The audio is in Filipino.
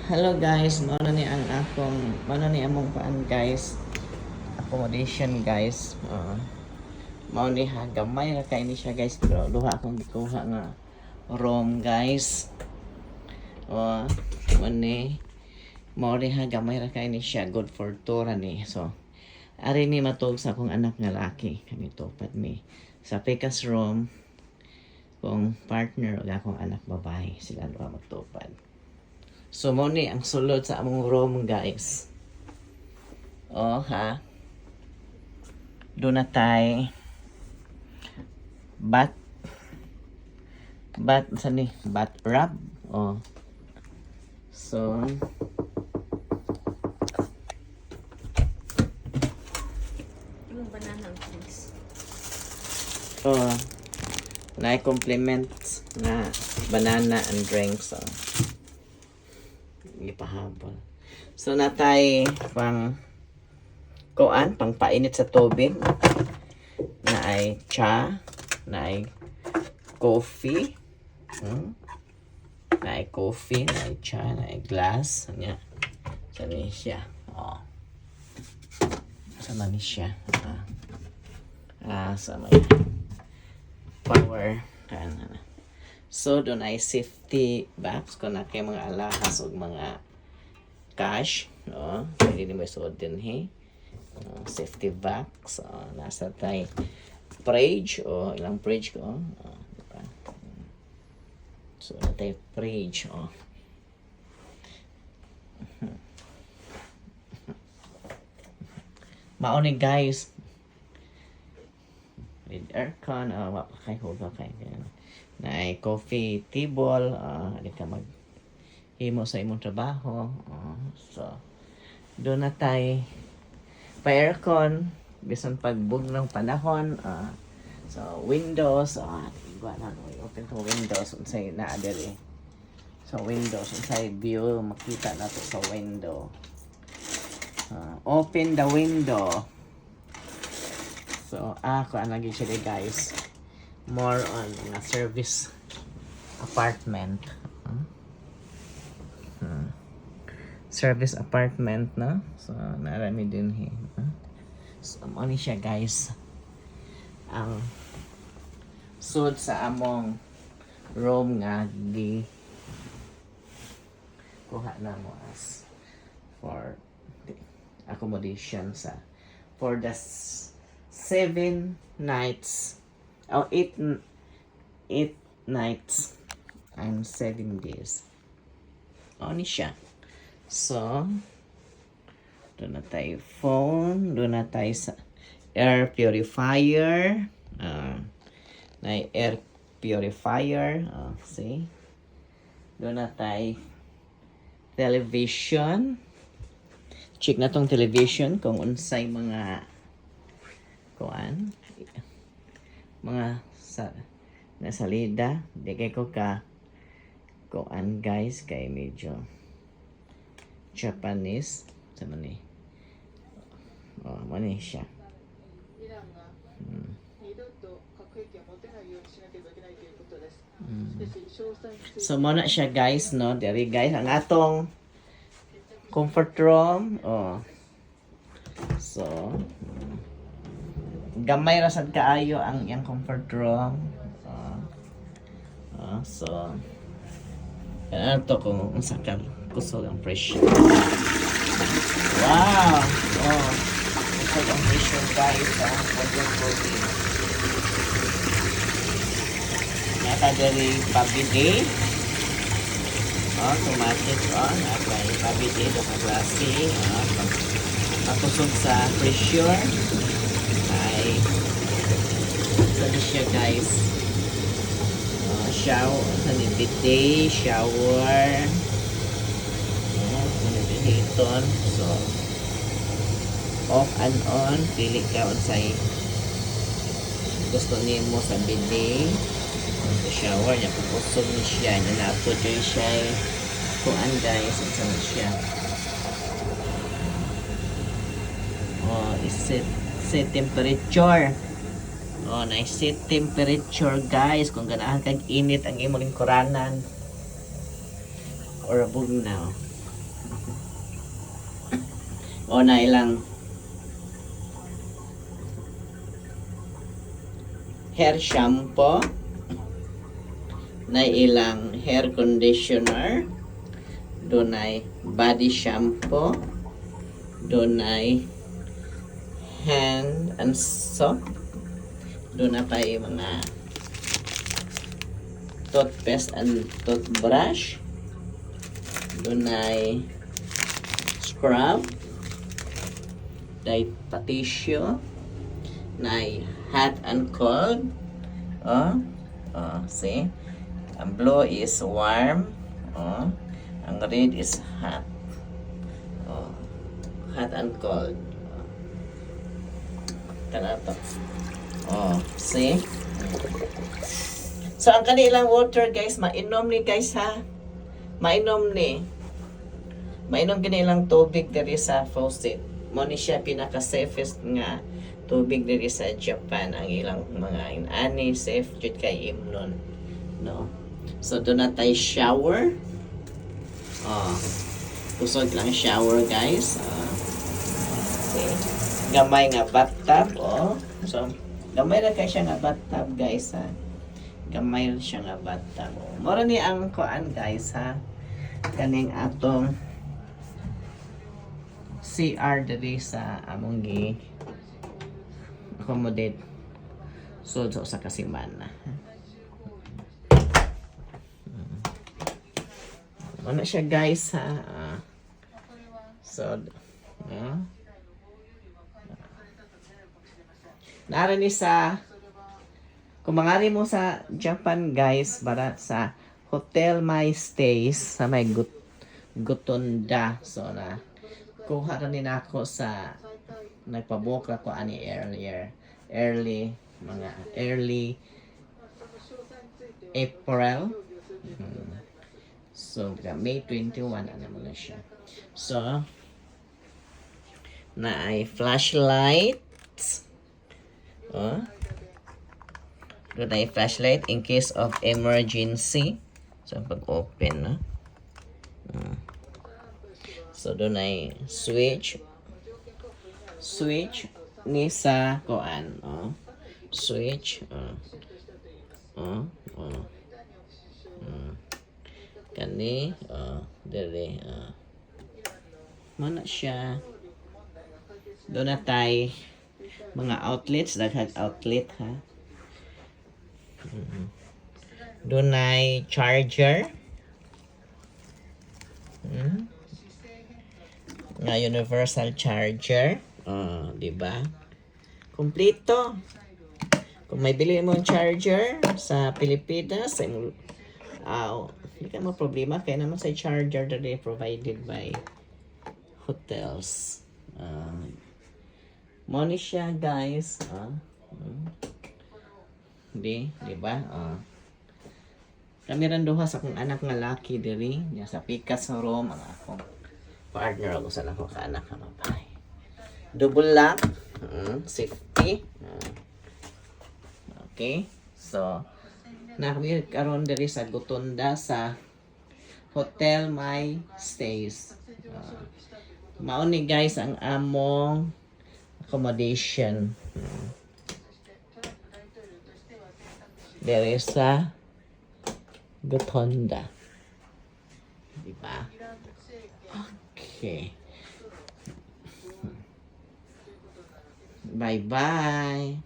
Hello guys, mao ni ang ni among paan guys. Accommodation guys. Mao ni ha gamay ra kay ni siya guys, pero duha akong gikuha nga room guys. Mao ni ha gamay ra kay ni siya, good for two ra ni. So ari mi matug sa akong anak nga laki, kami tupad mi sa Pecas room kung partner ug akong anak babae, sila duha magtupad. So, mo ni ang sulod sa among room, guys. Ha? Doon na tayo. Bat wrap. So, Yung banana drinks. na-compliments na banana and drinks. Ipahabol. So natay pang painit sa tubig, na ay cha, na ay coffee, na ay cha, na ay glass nya. Sani siya. Sama ni siya. Sama power So, doon ay safety box kung na kay mga alahas o mga cash. Pwede din mo isuod din, safety box. Nasa tayo fridge ilang fridge ko. Diba? So, na tayo fridge. Mauni guys. With aircon. Wakay. Na ay coffee table, di ka himo sa imong trabaho. So doon na tayo pa aircon bisan pagbug ng panahon. So windows, open to windows unsay naa diri. So windows unsay view makita nato sa window. Open the window. So ako lagi siya guys. More on a service apartment. Service apartment na. So narami din So mo ni siya guys. Ang sud sa among room nga di kuha na mo as for the accommodation for the 7 nights. 8 nights and 7 days. Ni siya. So, doon na tayo phone. Doon na tayo sa air purifier. Na air purifier. See? Doon na tayo television. Check na tong television kung unsay mga mga salida. Di kay ko guys, kay medyo Japanese sama ni. Mani siya. So mo na siya guys, no? Diri guys ang atong comfort room. So gamay ra sad kaayo ang iyang comfort room. So ano to kung unsa ka kusog ang presyo. Wow! Kusog ang presyo guys. Wonderful. Nata dari pabidi. Automatic nata pabidi do ka klase. Makusog sa pressure. Ay tadi siya guys. Shower sa bidet, shower. Hiton. So off and on, pili ka unsay gusto nimo sa bidet. Sa shower niya pukusog ni siya, na to joy siya. Kuan guys, unsa na siya. Set temperature. Na-set temperature guys, kung ganahan kag init ang imong lingkuranan or bugnaw. O na ilang hair shampoo, na ilang hair conditioner, dunay body shampoo, dunay hand and soap, doon na pa yung mga toothpaste and toothbrush, doon ay scrub, dahil tissue, na hot and cold. See? Ang blue is warm. Ang red is hot. Hot and cold. Kanato. See? So, ang kanilang water, guys, mainom ni, guys, ha? Mainom ni. Mainom kanilang tubig diri sa faucet. Mo ni siya pinaka-safest nga tubig diri sa Japan. Ang ilang mga inani, safe, jud kay imnon. No? So, doon na tayo shower. Kusog lang shower, guys. See? Gamay nga bathtub, So, gamay na kayo siya nga bathtub, guys, ha. Gamay siya nga bathtub. Mora ni ang kuan, guys, ha. Kaning atong CR diri sa among gi accommodate so sa kasimana. Ano siya, guys, ha. So, naara ni sa kung mangari mo sa Japan, guys, para sa Hotel My Stays sa may Gotonda. So na kuha ra ni nako sa nagpabook ako ani early April. So May 21 ano mo na siya. So na ay flashlight. Doon ay flashlight in case of emergency. So, pag-open, no? So, doon ay switch. Switch ni sa kuan. Switch. Kani. Dili. Mana siya. Doon na tayo mga outlets, daghang outlet, ha. Doon ay charger. Nga universal charger. Di ba? Kompleto. Kung may bili mo charger sa Pilipinas, hindi ka mo problema. Kaya naman sa charger that they provided by hotels. Money siya, guys. Di ba? Kami rin duha sa akong anak nga laki diri, niya sa pikas sa room ang akong partner ako sa akong anak nga babae. Double lock, safety. Okay? So, nakami karon diri sa Gotonda sa Hotel My Stays. Mao ni, guys, ang among accommodation. There is a Gotonda. Diba? Okay. Bye-bye.